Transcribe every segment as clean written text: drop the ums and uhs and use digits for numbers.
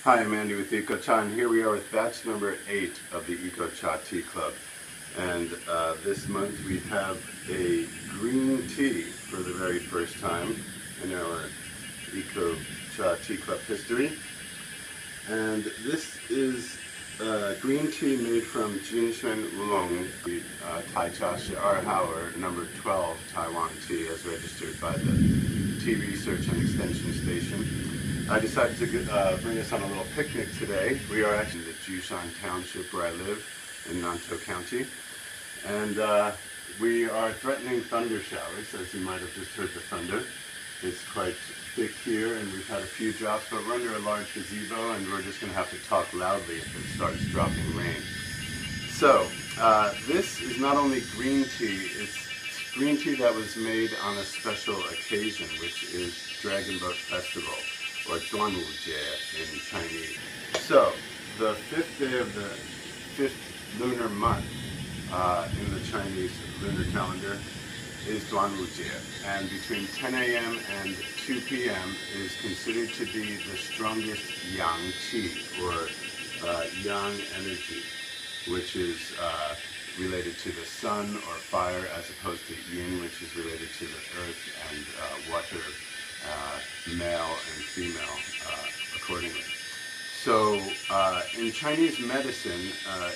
Hi, I'm Andy with Eco-Cha, and here we are with batch number 8 of the Eco-Cha Tea Club. And this month we have a green tea for the very first time in our Eco-Cha Tea Club history. And this is green tea made from Jinshen Oolong, the Tai Cha Shi'er or number 12 Taiwan tea as registered by the Tea Research and Extension Station. I decided to bring us on a little picnic today. We are actually in the Jushan Township where I live in Nantou County. And we are threatening thunder showers, as you might have just heard the thunder. It's quite thick here, and we've had a few drops, but we're under a large gazebo, and we're just going to have to talk loudly if it starts dropping rain. So, this is not only green tea, it's green tea that was made on a special occasion, which is Dragon Boat Festival, or Duanwujie in Chinese. So, the 5th day of the 5th lunar month in the Chinese lunar calendar is Duanwujie, and between 10 a.m. and 2 p.m. is considered to be the strongest yang qi, or yang energy, which is related to the sun or fire, as opposed to yin, which is related to the earth and water, male and female, accordingly. So in Chinese medicine,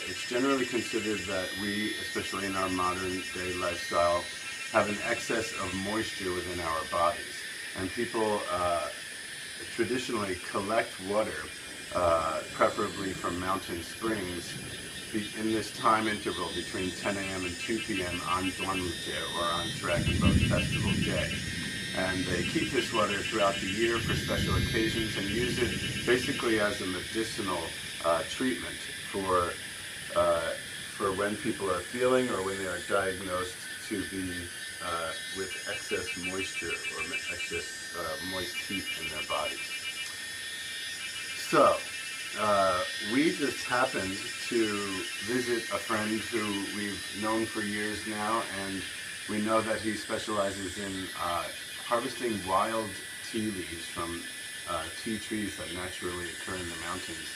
it's generally considered that we, especially in our modern day lifestyle, have an excess of moisture within our bodies. And people traditionally collect water, preferably from mountain springs, in this time interval between 10 a.m. and 2 p.m. on Duanwujie, or on Dragon Boat Festival Day. And they keep this water throughout the year for special occasions and use it basically as a medicinal treatment for when people are feeling or when they are diagnosed to be with excess moisture or excess moist heat in their bodies. So, we just happened to visit a friend who we've known for years now, and we know that he specializes in harvesting wild tea leaves from tea trees that naturally occur in the mountains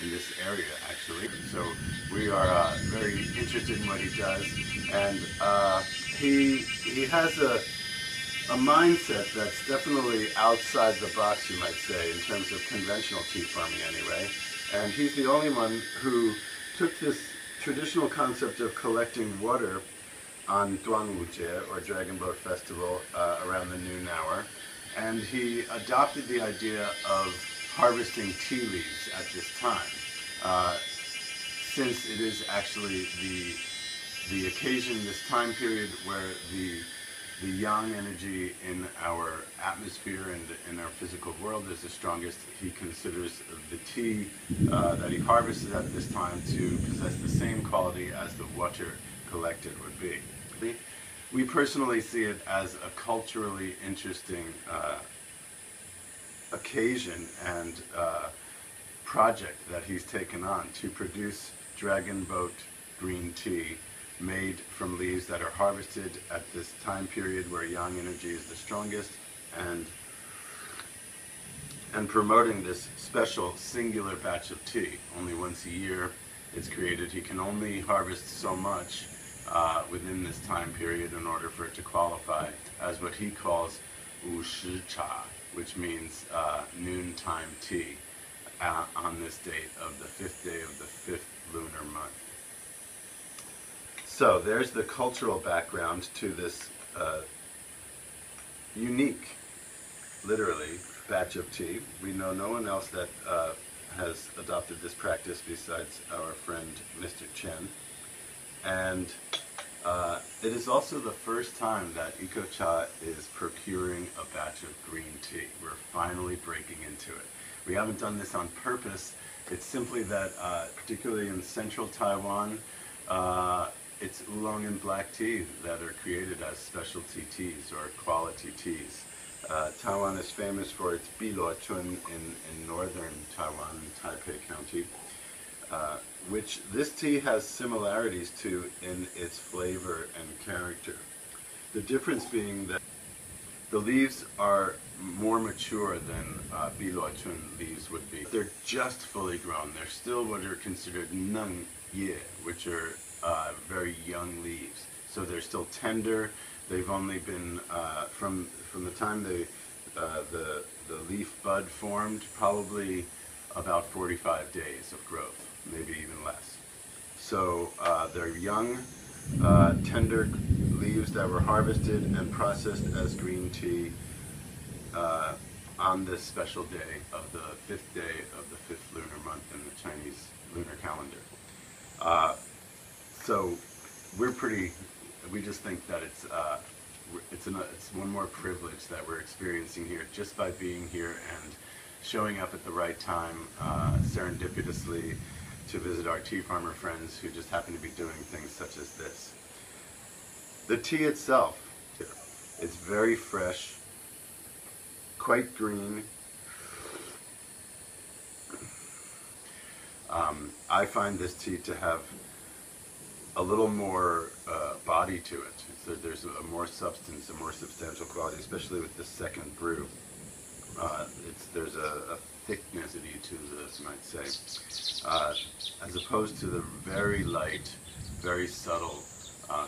in this area, actually. So we are very interested in what he does, and he has a mindset that's definitely outside the box, you might say, in terms of conventional tea farming anyway. And he's the only one who took this traditional concept of collecting water on Duanwujie, or Dragon Boat Festival, around the noon hour, and he adopted the idea of harvesting tea leaves at this time, since it is actually the occasion, this time period, where the yang energy in our atmosphere and in our physical world is the strongest. He considers the tea that he harvested at this time to possess the same quality as the water collected would be. We personally see it as a culturally interesting occasion and project that he's taken on to produce Dragon Boat green tea made from leaves that are harvested at this time period where yang energy is the strongest, and promoting this special singular batch of tea. Only once a year it's created. He can only harvest so much within this time period in order for it to qualify as what he calls Wu Shi Cha, which means noontime tea, on this date of the 5th day of the 5th lunar month. So there's the cultural background to this unique, literally, batch of tea. We know no one else that has adopted this practice besides our friend Mr. Chen. And it is also the first time that Eco-Cha is procuring a batch of green tea. We're finally breaking into it. We haven't done this on purpose. It's simply that, particularly in central Taiwan, it's oolong and black tea that are created as specialty teas or quality teas. Taiwan is famous for its Biluochun in northern Taiwan, in Taipei County, which this tea has similarities to in its flavor and character. The difference being that The leaves are more mature than Biluochun leaves would be. They're just fully grown. They're still what are considered neng ye, which are very young leaves. So they're still tender. They've only been from the time the leaf bud formed, probably about 45 days of growth, maybe even less. So they're young, tender leaves that were harvested and processed as green tea on this special day of the 5th day of the 5th lunar month in the Chinese lunar calendar. So we just think that it's one more privilege that we're experiencing here just by being here and showing up at the right time, serendipitously, to visit our tea farmer friends who just happen to be doing things such as this. The tea itself, it's very fresh, quite green. I find this tea to have a little more body to it. So there's a more substance, a more substantial quality, especially with this second brew. There's a thickness to this, you might say, as opposed to the very light, very subtle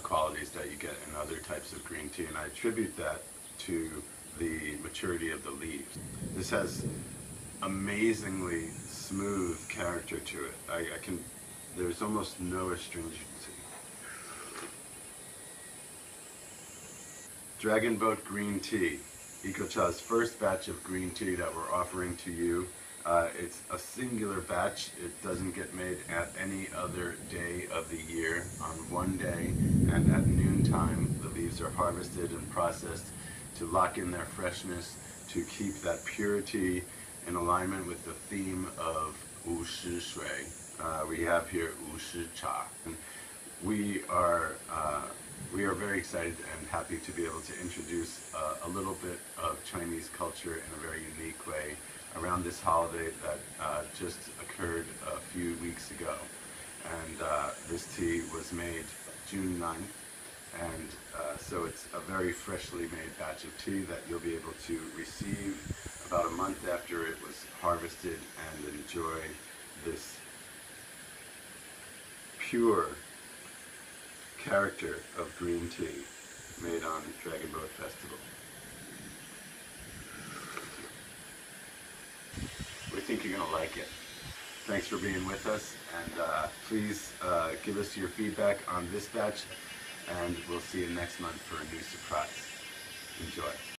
qualities that you get in other types of green tea, and I attribute that to the maturity of the leaves. This has amazingly smooth character to it. There's almost no astringency. Dragon Boat Green Tea, Ecocha's first batch of green tea that we're offering to you. It's a singular batch. It doesn't get made at any other day of the year. On one day and at noontime, the leaves are harvested and processed to lock in their freshness, to keep that purity in alignment with the theme of Wu Shi Shui. We have here Wu Shi Cha. We are very excited and happy to be able to introduce a little bit of Chinese culture in a very unique way around this holiday that just occurred a few weeks ago. And this tea was made June 9th, and so it's a very freshly made batch of tea that you'll be able to receive about a month after it was harvested and enjoy this pure character of green tea made on Dragon Boat Festival. We think you're going to like it. Thanks for being with us, and please give us your feedback on this batch, and we'll see you next month for a new surprise. Enjoy.